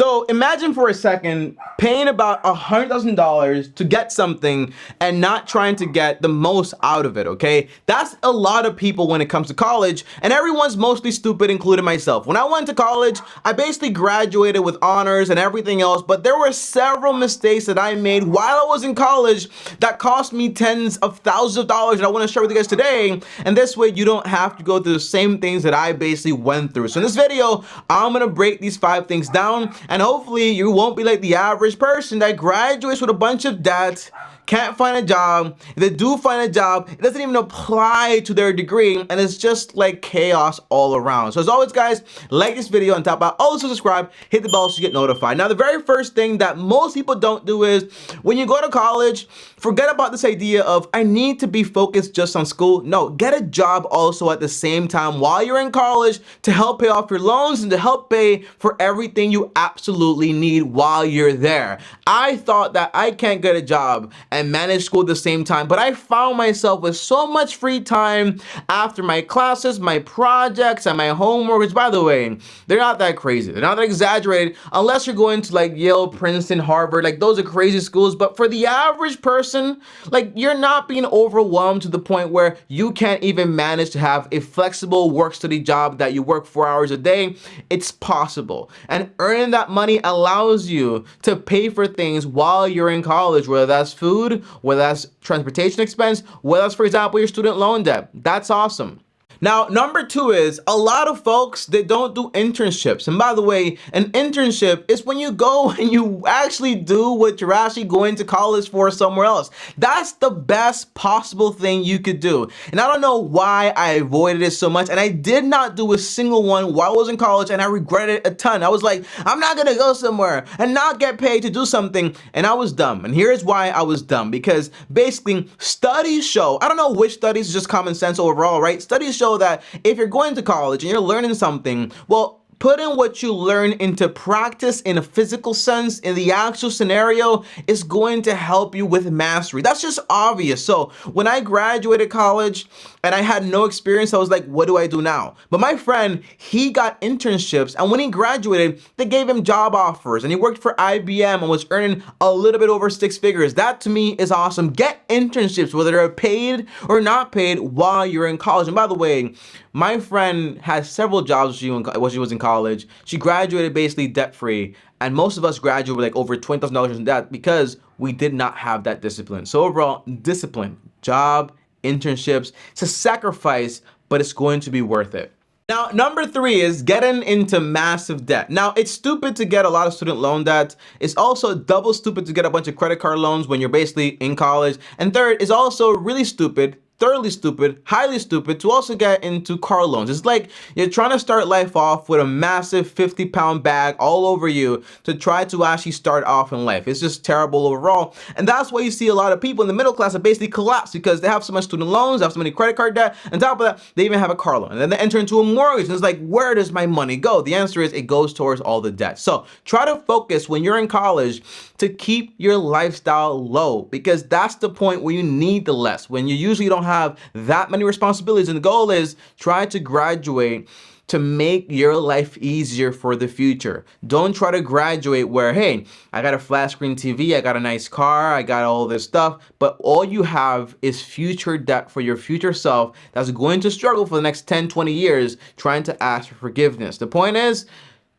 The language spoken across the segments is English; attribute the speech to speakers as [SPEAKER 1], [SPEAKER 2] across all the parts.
[SPEAKER 1] So imagine for a second paying about $100,000 to get something and not trying to get the most out of it, okay? That's a lot of people when it comes to college, and everyone's mostly stupid, including myself. When I went to college, I basically graduated with honors and everything else, but there were several mistakes that I made while I was in college that cost me tens of thousands of dollars, and I want to share with you guys today. And this way you don't have to go through the same things that I basically went through. So in this video, I'm gonna break these 5 things down, and hopefully you won't be like the average person that graduates with a bunch of debt, can't find a job. If they do find a job, it doesn't even apply to their degree, and it's just like chaos all around. So as always, guys, like this video and top out, also subscribe, hit the bell so you get notified. Now, the very first thing that most people don't do is when you go to college, forget about this idea of I need to be focused just on school. No, get a job also at the same time while you're in college to help pay off your loans and to help pay for everything you absolutely need while you're there. I thought that I can't get a job and manage school at the same time, but I found myself with so much free time after my classes, my projects, and my homework, which, by the way, they're not that crazy. They're not that exaggerated unless you're going to like Yale, Princeton, Harvard. Like, those are crazy schools, but for the average person, like, you're not being overwhelmed to the point where you can't even manage to have a flexible work study job that you work 4 hours a day. It's possible, and earning that money allows you to pay for things while you're in college, whether that's food, whether that's transportation expense, whether that's, for example, your student loan debt. That's awesome. Now, number 2 is a lot of folks that don't do internships. And by the way, an internship is when you go and you actually do what you're actually going to college for somewhere else. That's the best possible thing you could do. And I don't know why I avoided it so much. And I did not do a single one while I was in college, and I regretted it a ton. I was like, I'm not gonna go somewhere and not get paid to do something. And I was dumb. And here's why I was dumb. Because basically, studies show, I don't know which studies, is just common sense overall, right? Studies show that if you're going to college and you're learning something, well, putting what you learn into practice in a physical sense, in the actual scenario, is going to help you with mastery. That's just obvious. So when I graduated college and I had no experience, I was like, what do I do now? But my friend, he got internships, and when he graduated, they gave him job offers, and he worked for IBM and was earning a little bit over 6 figures. That to me is awesome. Get internships, whether they're paid or not paid, while you're in college. And by the way, my friend has several jobs when she was in college. She graduated basically debt-free, and most of us graduated with like over $20,000 in debt because we did not have that discipline. So overall, discipline, job, internships, it's a sacrifice, but it's going to be worth it. Now, number 3 is getting into massive debt. Now, it's stupid to get a lot of student loan debt. It's also double stupid to get a bunch of credit card loans when you're basically in college. And third, is also really stupid, thirdly stupid, highly stupid, to also get into car loans. It's like you're trying to start life off with a massive 50-pound bag all over you to try to actually start off in life. It's just terrible overall. And that's why you see a lot of people in the middle class that basically collapse because they have so much student loans, they have so many credit card debt. On top of that, they even have a car loan. And then they enter into a mortgage. And it's like, where does my money go? The answer is it goes towards all the debt. So try to focus when you're in college to keep your lifestyle low, because that's the point where you need the less, when you usually don't have that many responsibilities. And the goal is try to graduate to make your life easier for the future. Don't try to graduate where, hey, I got a flat screen TV, I got a nice car, I got all this stuff, but all you have is future debt for your future self that's going to struggle for the next 10, 20 years trying to ask for forgiveness. The point is,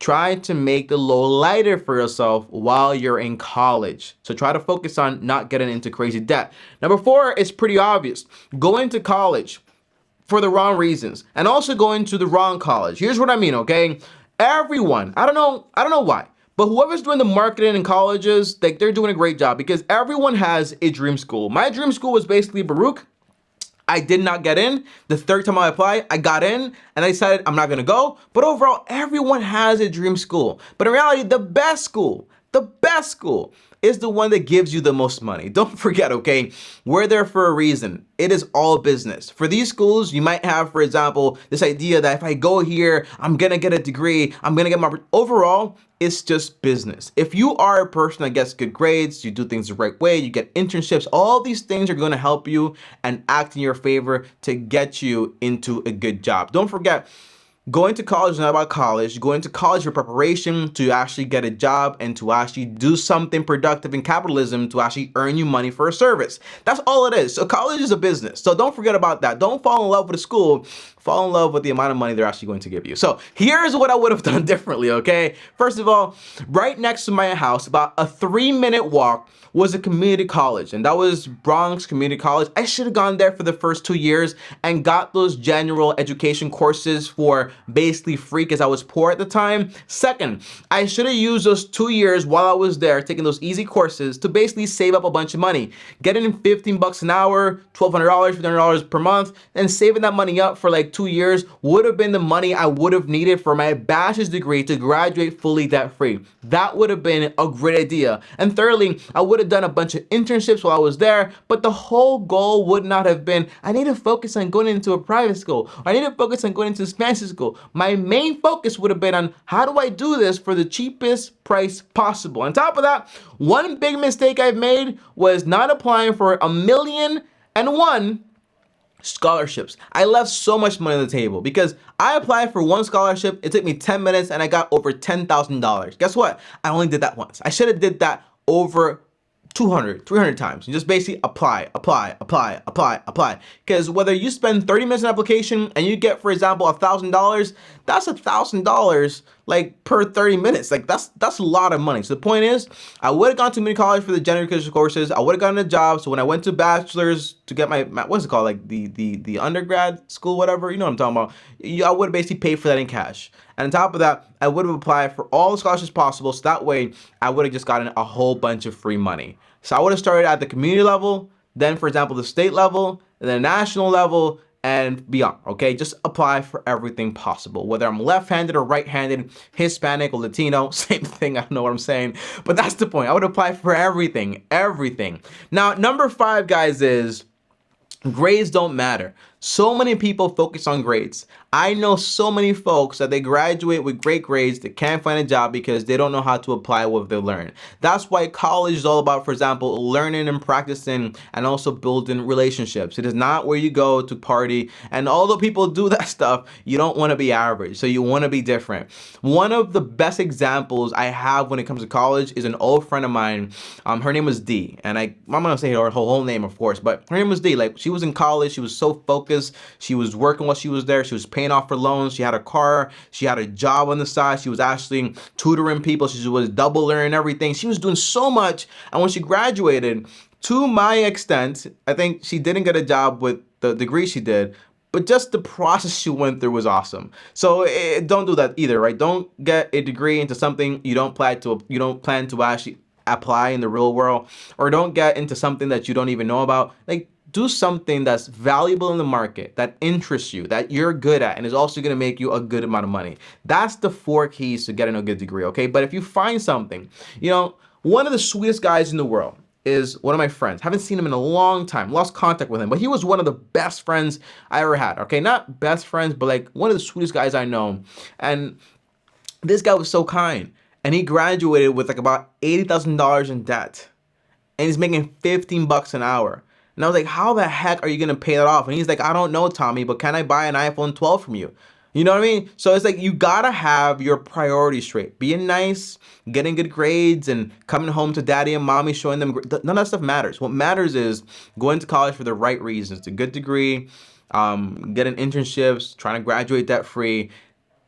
[SPEAKER 1] try to make the load lighter for yourself while you're in college. So try to focus on not getting into crazy debt. Number 4 is pretty obvious. Going to college for the wrong reasons, and also going to the wrong college. Here's what I mean, okay? Everyone, I don't know why, but whoever's doing the marketing in colleges, like, they're doing a great job, because everyone has a dream school. My dream school was basically Baruch. I did not get in. The third time I applied, I got in, and I decided I'm not gonna go. But overall, everyone has a dream school. But in reality, the best school is the one that gives you the most money. Don't forget, okay? We're there for a reason. It is all business. For these schools, you might have, for example, this idea that if I go here, I'm gonna get a degree, I'm gonna get my... Overall, it's just business. If you are a person that gets good grades, you do things the right way, you get internships, all these things are gonna help you and act in your favor to get you into a good job. Don't forget, going to college is not about college. Going to college for preparation to actually get a job and to actually do something productive in capitalism to actually earn you money for a service. That's all it is. So college is a business. So don't forget about that. Don't fall in love with a school. Fall in love with the amount of money they're actually going to give you. So here's what I would have done differently, okay? First of all, right next to my house, about a 3-minute walk, was a community college, and that was Bronx Community College. I should have gone there for the first 2 years and got those general education courses for basically free because I was poor at the time. Second, I should have used those 2 years while I was there taking those easy courses to basically save up a bunch of money. Getting $15 an hour, $1,200, $1,500 per month, and saving that money up for like 2 years would have been the money I would have needed for my bachelor's degree to graduate fully debt free. That would have been a great idea. And thirdly, I would have done a bunch of internships while I was there, but the whole goal would not have been, I need to focus on going into a private school, or I need to focus on going into Spanish school. My main focus would have been on how do I do this for the cheapest price possible. On top of that, one big mistake I've made was not applying for 1,000,001 scholarships. I left so much money on the table because I applied for one scholarship. It took me 10 minutes and I got over $10,000. Guess what? I only did that once. I should have did that over 200, 300 times. You just basically apply. Because whether you spend 30 minutes in application and you get, for example, $1,000, that's $1,000 like per 30 minutes. Like that's a lot of money. So the point is, I would have gone to community college for the general education courses. I would have gotten a job. So when I went to bachelor's to get my what's it called, like the undergrad school, whatever, you know what I'm talking about. I would have basically paid for that in cash. And on top of that, I would have applied for all the scholarships possible. So that way, I would have just gotten a whole bunch of free money. So I would have started at the community level, then, for example, the state level, and then national level, and beyond, okay? Just apply for everything possible. Whether I'm left-handed or right-handed, Hispanic or Latino, same thing, I don't know what I'm saying. But that's the point. I would apply for everything. Now, number 5, guys, is grades don't matter. So many people focus on grades. I know so many folks that they graduate with great grades that can't find a job because they don't know how to apply what they learn. That's why college is all about, for example, learning and practicing and also building relationships. It is not where you go to party. And although people do that stuff, you don't want to be average. So you want to be different. One of the best examples I have when it comes to college is an old friend of mine. Her name was Dee. And I'm going to say her whole name, of course, but her name was Dee. Like, she was in college. She was so focused. She was working while she was there. She was paying off her loans. She had a car. She had a job on the side. She was actually tutoring people. She was double learning everything. She was doing so much. And when she graduated, to my extent, I think she didn't get a job with the degree she did, but just the process she went through was awesome. So don't do that either, right? Don't get a degree into something you don't plan to actually apply in the real world, or don't get into something that you don't even know about. Like, do something that's valuable in the market, that interests you, that you're good at, and is also gonna make you a good amount of money. That's the 4 keys to getting a good degree, okay? But if you find something, one of the sweetest guys in the world is one of my friends. Haven't seen him in a long time, lost contact with him, but he was one of the best friends I ever had, okay? Not best friends, but like one of the sweetest guys I know. And this guy was so kind. And he graduated with like about $80,000 in debt. And he's making $15 an hour. And I was like, how the heck are you gonna pay that off? And he's like, I don't know, Tommy, but can I buy an iPhone 12 from you? You know what I mean? So it's like, you gotta have your priorities straight. Being nice, getting good grades, and coming home to daddy and mommy, showing them, none of that stuff matters. What matters is going to college for the right reasons. It's a good degree, getting internships, trying to graduate debt free.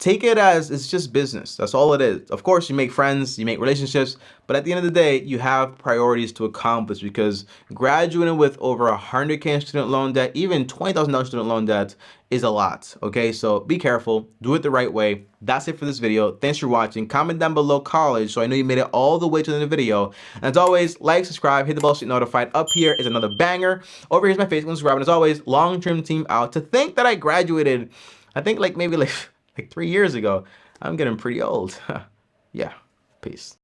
[SPEAKER 1] Take it as it's just business. That's all it is. Of course, you make friends, you make relationships, but at the end of the day, you have priorities to accomplish, because graduating with over $100K in student loan debt, even $20,000 student loan debt, is a lot. Okay, so be careful, do it the right way. That's it for this video. Thanks for watching. Comment down below college so I know you made it all the way to the end of the video. And as always, like, subscribe, hit the bell so you're notified. Up here is another banger. Over here's my Facebook, Instagram, and as always, long-term team out. To think that I graduated, I think maybe like 3 years ago. I'm getting pretty old. Yeah, peace.